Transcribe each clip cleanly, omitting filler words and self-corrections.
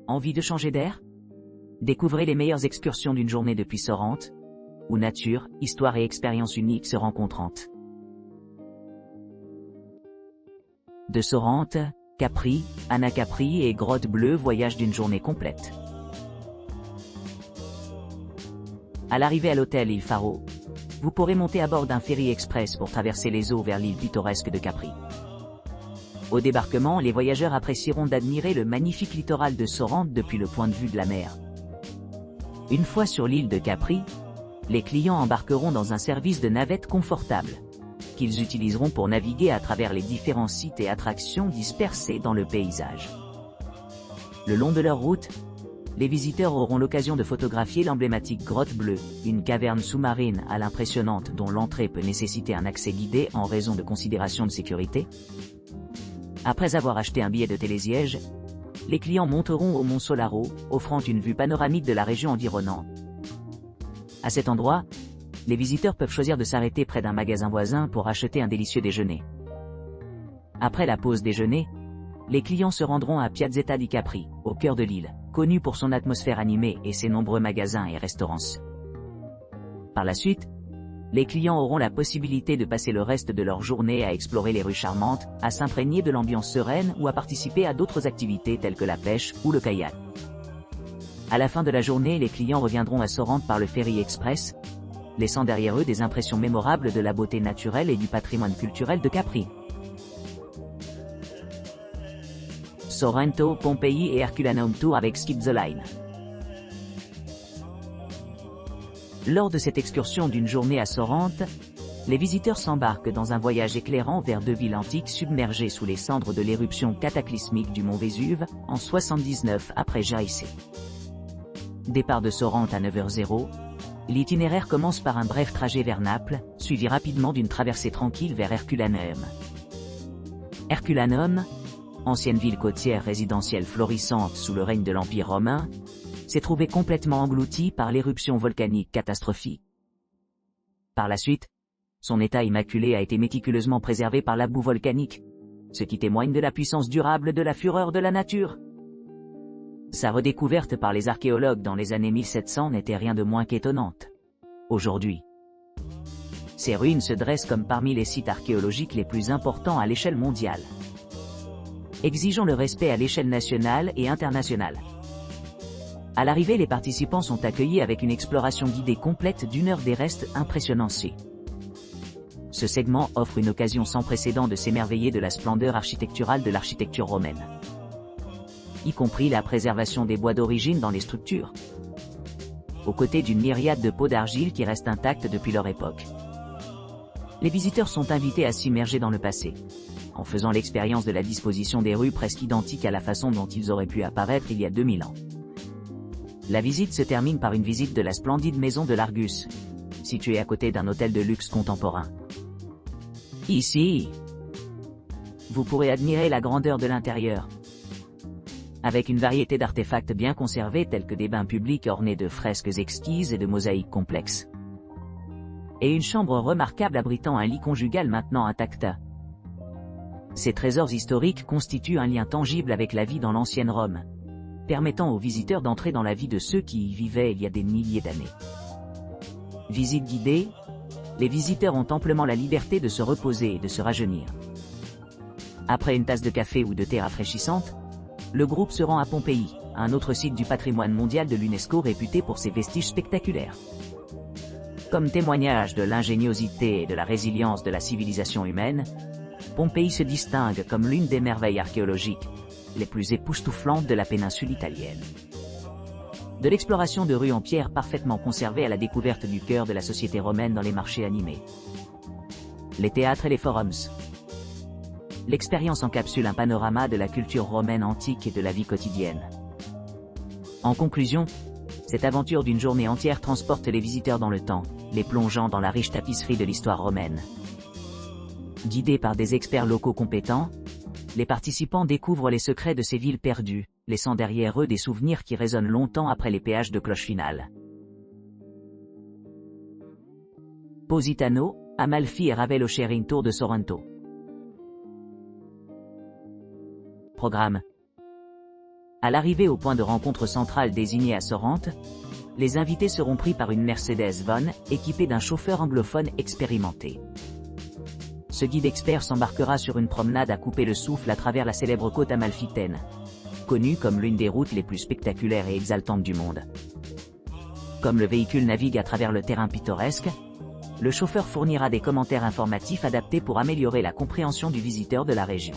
Envie de changer d'air? Découvrez les meilleures excursions d'une journée depuis Sorrente, où nature, histoire et expériences uniques se rencontrent. De Sorrente, Capri, Anacapri et Grotte Bleue voyagent d'une journée complète. À l'arrivée à l'hôtel Il Faro, vous pourrez monter à bord d'un ferry express pour traverser les eaux vers l'île pittoresque de Capri. Au débarquement, les voyageurs apprécieront d'admirer le magnifique littoral de Sorrente depuis le point de vue de la mer. Une fois sur l'île de Capri, les clients embarqueront dans un service de navette confortable, qu'ils utiliseront pour naviguer à travers les différents sites et attractions dispersés dans le paysage. Le long de leur route, les visiteurs auront l'occasion de photographier l'emblématique Grotte Bleue, une caverne sous-marine à l'impressionnante dont l'entrée peut nécessiter un accès guidé en raison de considérations de sécurité. Après avoir acheté un billet de télésiège, les clients monteront au Mont Solaro, offrant une vue panoramique de la région environnante. À cet endroit, les visiteurs peuvent choisir de s'arrêter près d'un magasin voisin pour acheter un délicieux déjeuner. Après la pause déjeuner, les clients se rendront à Piazzetta di Capri, au cœur de l'île, connue pour son atmosphère animée et ses nombreux magasins et restaurants. Par la suite, les clients auront la possibilité de passer le reste de leur journée à explorer les rues charmantes, à s'imprégner de l'ambiance sereine ou à participer à d'autres activités telles que la pêche ou le kayak. À la fin de la journée, les clients reviendront à Sorrente par le ferry express, laissant derrière eux des impressions mémorables de la beauté naturelle et du patrimoine culturel de Capri. Sorrento, Pompei et Herculaneum Tour avec Skip the Line. Lors de cette excursion d'une journée à Sorrente, les visiteurs s'embarquent dans un voyage éclairant vers deux villes antiques submergées sous les cendres de l'éruption cataclysmique du mont Vésuve, en 79 après Jaïsé. Départ de Sorrente à 9h00, l'itinéraire commence par un bref trajet vers Naples, suivi rapidement d'une traversée tranquille vers Herculaneum. Herculaneum, ancienne ville côtière résidentielle florissante sous le règne de l'Empire romain, s'est trouvé complètement englouti par l'éruption volcanique catastrophique. Par la suite, son état immaculé a été méticuleusement préservé par la boue volcanique, ce qui témoigne de la puissance durable de la fureur de la nature. Sa redécouverte par les archéologues dans les années 1700 n'était rien de moins qu'étonnante. Aujourd'hui, ces ruines se dressent comme parmi les sites archéologiques les plus importants à l'échelle mondiale, exigeant le respect à l'échelle nationale et internationale. À l'arrivée, les participants sont accueillis avec une exploration guidée complète d'1 heure des restes impressionnants. Ce segment offre une occasion sans précédent de s'émerveiller de la splendeur architecturale de l'architecture romaine, y compris la préservation des bois d'origine dans les structures, aux côtés d'une myriade de pots d'argile qui restent intacts depuis leur époque. Les visiteurs sont invités à s'immerger dans le passé, en faisant l'expérience de la disposition des rues presque identiques à la façon dont ils auraient pu apparaître il y a 2000 ans. La visite se termine par une visite de la splendide maison de l'Argus, située à côté d'un hôtel de luxe contemporain. Ici, vous pourrez admirer la grandeur de l'intérieur, avec une variété d'artefacts bien conservés tels que des bains publics ornés de fresques exquises et de mosaïques complexes, et une chambre remarquable abritant un lit conjugal maintenant intact. Ces trésors historiques constituent un lien tangible avec la vie dans l'ancienne Rome, permettant aux visiteurs d'entrer dans la vie de ceux qui y vivaient il y a des milliers d'années. Visite guidée, les visiteurs ont amplement la liberté de se reposer et de se rajeunir. Après une tasse de café ou de thé rafraîchissante, le groupe se rend à Pompéi, un autre site du patrimoine mondial de l'UNESCO réputé pour ses vestiges spectaculaires. Comme témoignage de l'ingéniosité et de la résilience de la civilisation humaine, Pompéi se distingue comme l'une des merveilles archéologiques les plus époustouflantes de la péninsule italienne. De l'exploration de rues en pierre parfaitement conservées à la découverte du cœur de la société romaine dans les marchés animés, les théâtres et les forums. L'expérience encapsule un panorama de la culture romaine antique et de la vie quotidienne. En conclusion, cette aventure d'une journée entière transporte les visiteurs dans le temps, les plongeant dans la riche tapisserie de l'histoire romaine. Guidés par des experts locaux compétents, les participants découvrent les secrets de ces villes perdues, laissant derrière eux des souvenirs qui résonnent longtemps après les péages de cloche finale. Positano, Amalfi et Ravello Sharing Tour de Sorrento. Programme. À l'arrivée au point de rencontre central désigné à Sorrente, les invités seront pris par une Mercedes Von, équipée d'un chauffeur anglophone expérimenté. Ce guide expert s'embarquera sur une promenade à couper le souffle à travers la célèbre côte amalfitaine, connue comme l'une des routes les plus spectaculaires et exaltantes du monde. Comme le véhicule navigue à travers le terrain pittoresque, le chauffeur fournira des commentaires informatifs adaptés pour améliorer la compréhension du visiteur de la région.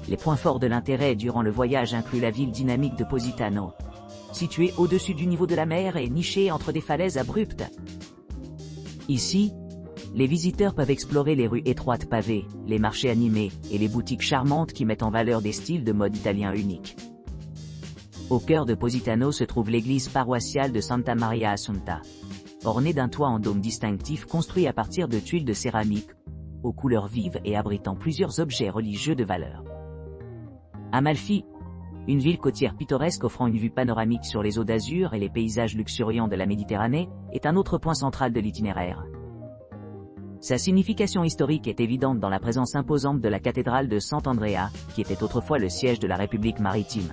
Les points forts de l'intérêt durant le voyage incluent la ville dynamique de Positano, située au-dessus du niveau de la mer et nichée entre des falaises abruptes. Ici, les visiteurs peuvent explorer les rues étroites pavées, les marchés animés et les boutiques charmantes qui mettent en valeur des styles de mode italien uniques. Au cœur de Positano se trouve l'église paroissiale de Santa Maria Assunta, ornée d'un toit en dôme distinctif construit à partir de tuiles de céramique, aux couleurs vives et abritant plusieurs objets religieux de valeur. Amalfi, une ville côtière pittoresque offrant une vue panoramique sur les eaux d'azur et les paysages luxuriants de la Méditerranée, est un autre point central de l'itinéraire. Sa signification historique est évidente dans la présence imposante de la cathédrale de Sant'Andrea, qui était autrefois le siège de la République maritime.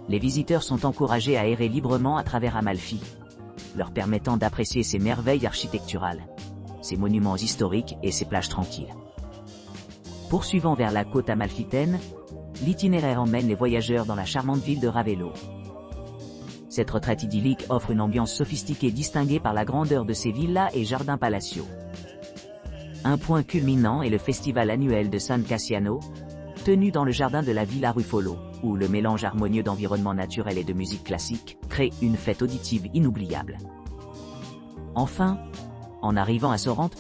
Les visiteurs sont encouragés à errer librement à travers Amalfi, leur permettant d'apprécier ses merveilles architecturales, ses monuments historiques et ses plages tranquilles. Poursuivant vers la côte amalfitaine, l'itinéraire emmène les voyageurs dans la charmante ville de Ravello. Cette retraite idyllique offre une ambiance sophistiquée distinguée par la grandeur de ses villas et jardins palatiaux. Un point culminant est le festival annuel de San Cassiano, tenu dans le jardin de la Villa Ruffolo, où le mélange harmonieux d'environnement naturel et de musique classique crée une fête auditive inoubliable. Enfin, en arrivant à Sorrente,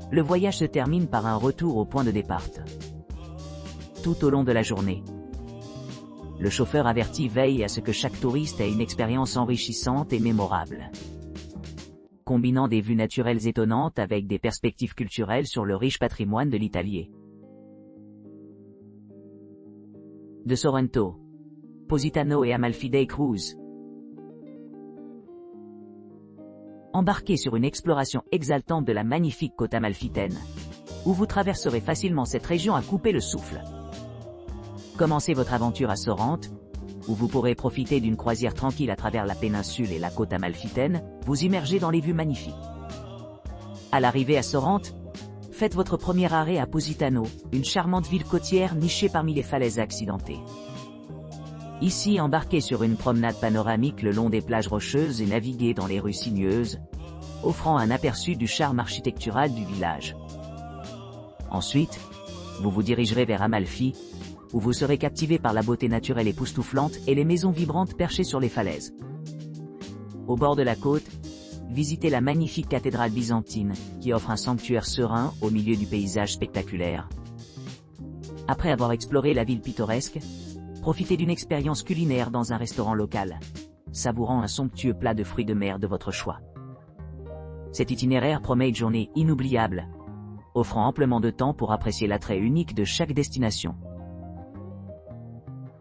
le voyage se termine par un retour au point de départ. Tout au long de la journée, le chauffeur averti veille à ce que chaque touriste ait une expérience enrichissante et mémorable. Combinant des vues naturelles étonnantes avec des perspectives culturelles sur le riche patrimoine de l'Italie. De Sorrento, Positano et Amalfi Day Cruise. Embarquez sur une exploration exaltante de la magnifique côte amalfitaine, où vous traverserez facilement cette région à couper le souffle. Commencez votre aventure à Sorrente, où vous pourrez profiter d'une croisière tranquille à travers la péninsule et la côte amalfitaine, vous immerger dans les vues magnifiques. À l'arrivée à Sorrente, faites votre premier arrêt à Positano, une charmante ville côtière nichée parmi les falaises accidentées. Ici, embarquez sur une promenade panoramique le long des plages rocheuses et naviguez dans les rues sinueuses, offrant un aperçu du charme architectural du village. Ensuite, vous vous dirigerez vers Amalfi, où vous serez captivé par la beauté naturelle époustouflante et les maisons vibrantes perchées sur les falaises. Au bord de la côte, visitez la magnifique cathédrale byzantine, qui offre un sanctuaire serein au milieu du paysage spectaculaire. Après avoir exploré la ville pittoresque, profitez d'une expérience culinaire dans un restaurant local, savourant un somptueux plat de fruits de mer de votre choix. Cet itinéraire promet une journée inoubliable, offrant amplement de temps pour apprécier l'attrait unique de chaque destination.